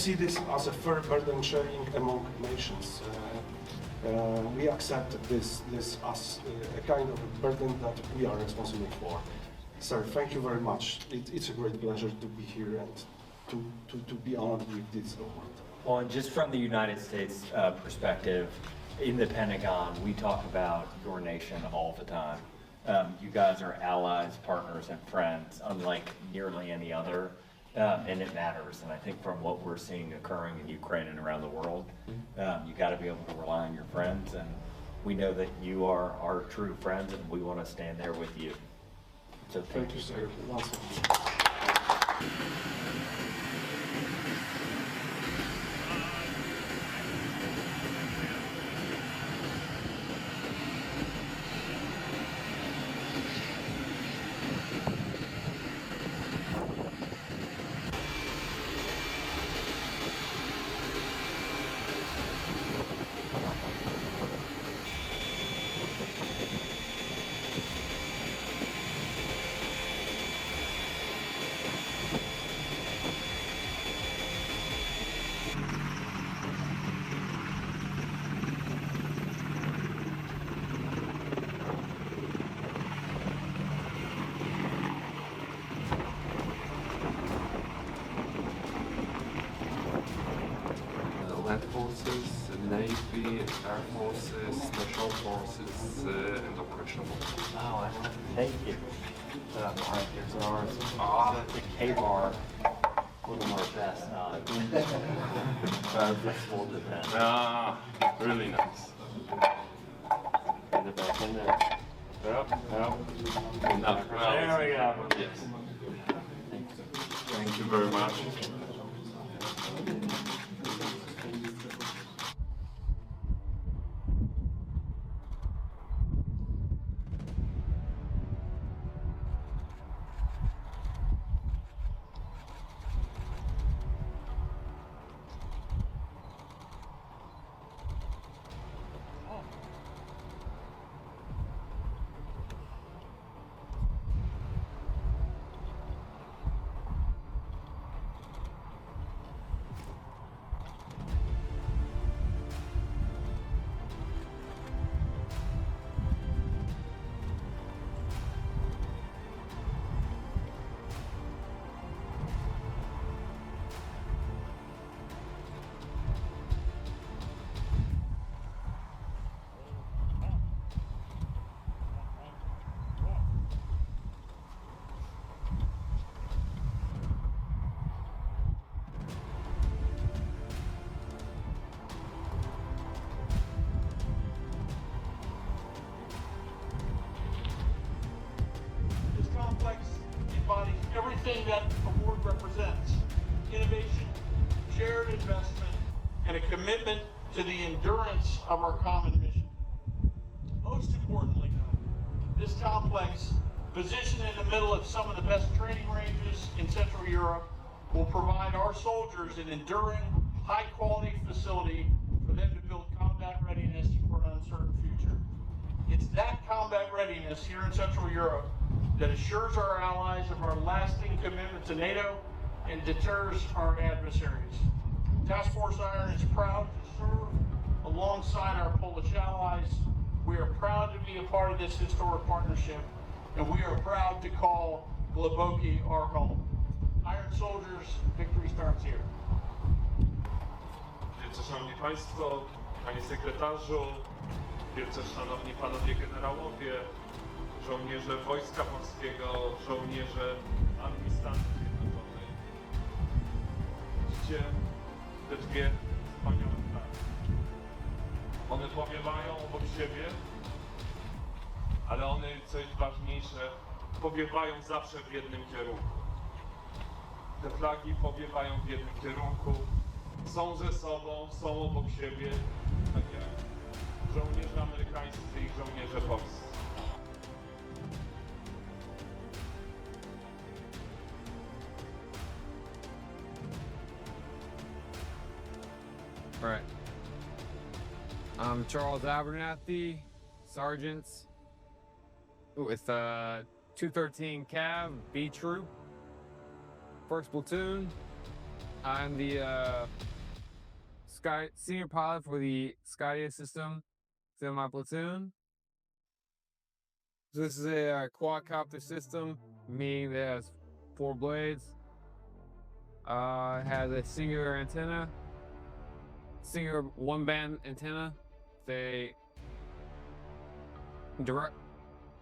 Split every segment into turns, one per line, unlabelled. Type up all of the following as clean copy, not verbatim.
see this as a fair burden sharing among nations. We accept this as a kind of a burden that we are responsible for. Sir, thank you very much. It's a great pleasure to be here and to be honored with this award.
Well, and just from the United States perspective, in the Pentagon, we talk about your nation all the time. You guys are allies, partners, and friends, unlike nearly any other, and it matters. And I think from what we're seeing occurring in Ukraine and around the world, you got to be able to rely on your friends, and we know that you are our true friends, and we want to stand there with you. So thank you, sir.
Land forces, Navy, Air forces, Special forces, and operational.
Oh, thank you. All right, here's ours. The K-bar. One of our best. Flexible defense.
Really nice.
Get it back in there.
Yep.
There we go.
Yes. Thank you very much.
Everything that award represents: innovation, shared investment, and a commitment to the endurance of our common mission. Most importantly, though, this complex, positioned in the middle of some of the best training ranges in Central Europe, will provide our soldiers an enduring, high-quality facility for them to build combat readiness for an uncertain future. It's that combat readiness here in Central Europe that assures our allies of our lasting commitment to NATO and deters our adversaries. Task Force Iron is proud to serve alongside our Polish allies. We are proud to be a part of this historic partnership, and we are proud to call Glebokie our home. Iron Soldiers, victory starts here.
Wielce Szanowni Państwo, Panie Sekretarzu, wielce Szanowni Panowie Generałowie, żołnierze Wojska Polskiego, żołnierze Armii Stanów Zjednoczonych. Widzicie te dwie wspaniałe flagi. One powiewają obok siebie, ale one, co jest ważniejsze, powiewają zawsze w jednym kierunku. Te flagi powiewają w jednym kierunku, są ze sobą, są obok siebie, tak jak żołnierze amerykańscy i żołnierze polscy.
All right. I'm Charles Abernathy, Sergeant with 213 Cav B Troop, 1st Platoon, I'm the senior pilot for the Skydia system in my platoon. So this is a quadcopter system, meaning that it has 4 blades. It has a singular antenna, singular one-band antenna, with a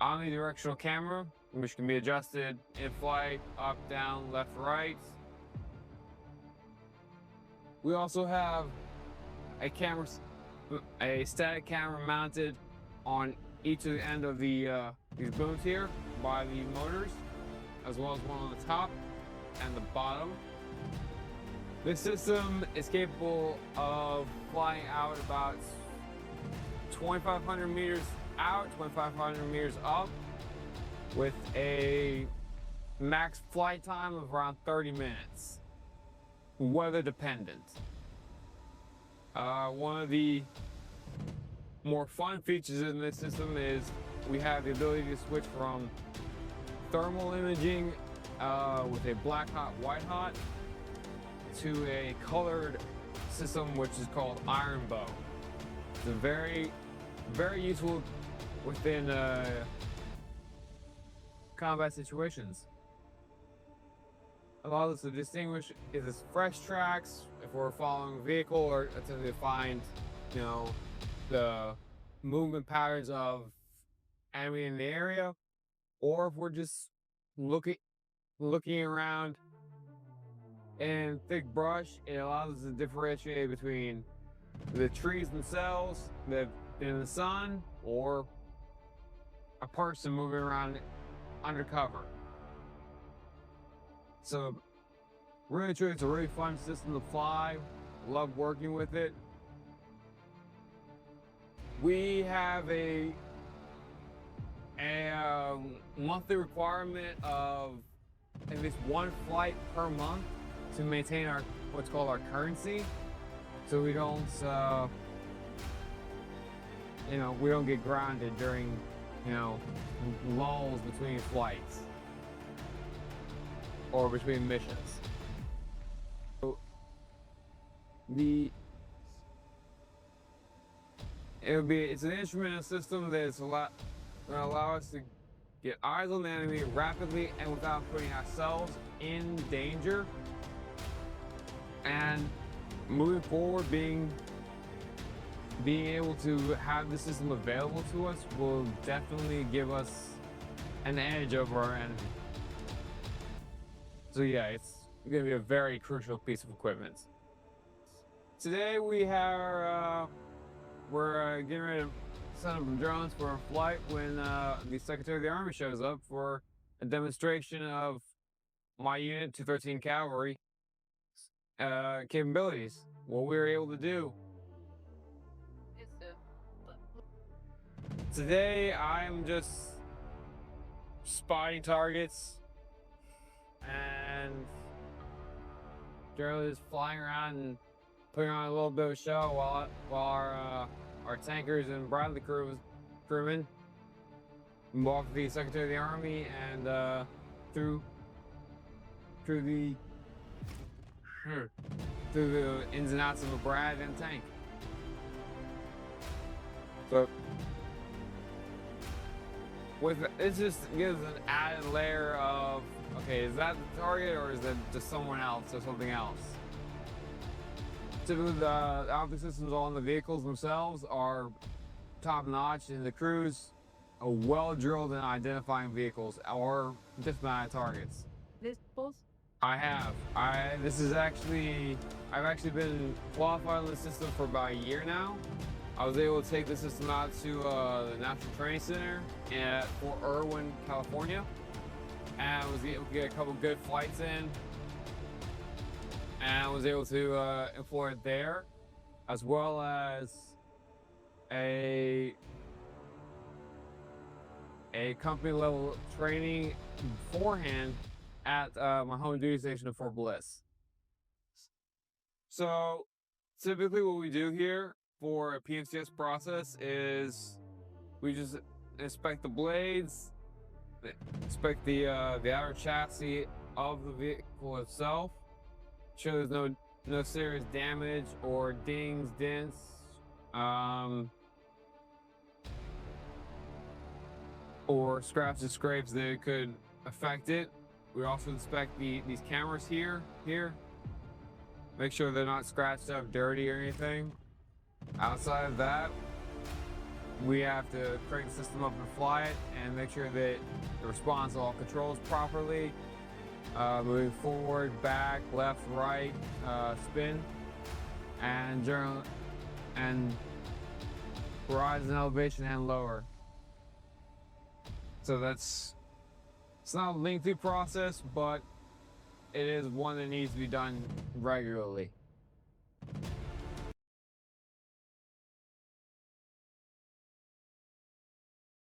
omnidirectional camera, which can be adjusted in flight, up, down, left, right. We also have a static camera mounted on each of the end of the these booms here by the motors, as well as one on the top and the bottom. This system is capable of flying out about 2,500 meters out, 2,500 meters up, with a max flight time of around 30 minutes, weather dependent. One of the more fun features in this system is we have the ability to switch from thermal imaging with a black hot, white hot to a colored system which is called Iron Bow. It's very, very useful within combat situations. Allows us to distinguish if it's fresh tracks, if we're following a vehicle, or attempting to find, you know, the movement patterns of enemy in the area, or if we're just looking around in thick brush. It allows us to differentiate between the trees themselves that in the sun, or a person moving around undercover. So really true, it's a really fun system to fly. Love working with it. We have a monthly requirement of at least 1 flight per month to maintain our what's called our currency, so we don't we don't get grounded during lulls between flights or between missions. So it's an instrument system that's gonna allow us to get eyes on the enemy rapidly and without putting ourselves in danger. And moving forward, being able to have the system available to us will definitely give us an edge over our enemy. So yeah, it's going to be a very crucial piece of equipment. Today we're getting ready to send up drones for a flight when the Secretary of the Army shows up for a demonstration of my unit, 213 Cavalry, capabilities, what we were able to do. Today I'm just spotting targets and generally just flying around and putting on a little bit of a show while our tankers and Bradley crewmen move off the Secretary of the Army and through the ins and outs of a Brad and tank. So it just gives an added layer of, okay, is that the target or is that just someone else or something else? Typically the optic systems on the vehicles themselves are top notch, and the crews are well drilled in identifying vehicles or dismounted targets. I have. I've actually been qualified on the system for about a year now. I was able to take the system out to the National Training Center at Fort Irwin, California, and I was able to get a couple good flights in, and I was able to employ it there, as well as a company level training beforehand at my home duty station at Fort Bliss. So typically what we do here for a PMCS process is we just inspect the blades, inspect the outer chassis of the vehicle itself, sure there's no serious damage or dings, dents. Or scraps and scrapes that could affect it. We also inspect these cameras here. Make sure they're not scratched up, dirty, or anything. Outside of that, we have to crank the system up and fly it and make sure that it responds to all controls properly. Moving forward, back, left, right, spin, and rise in elevation and lower. So it's not a lengthy process, but it is one that needs to be done regularly.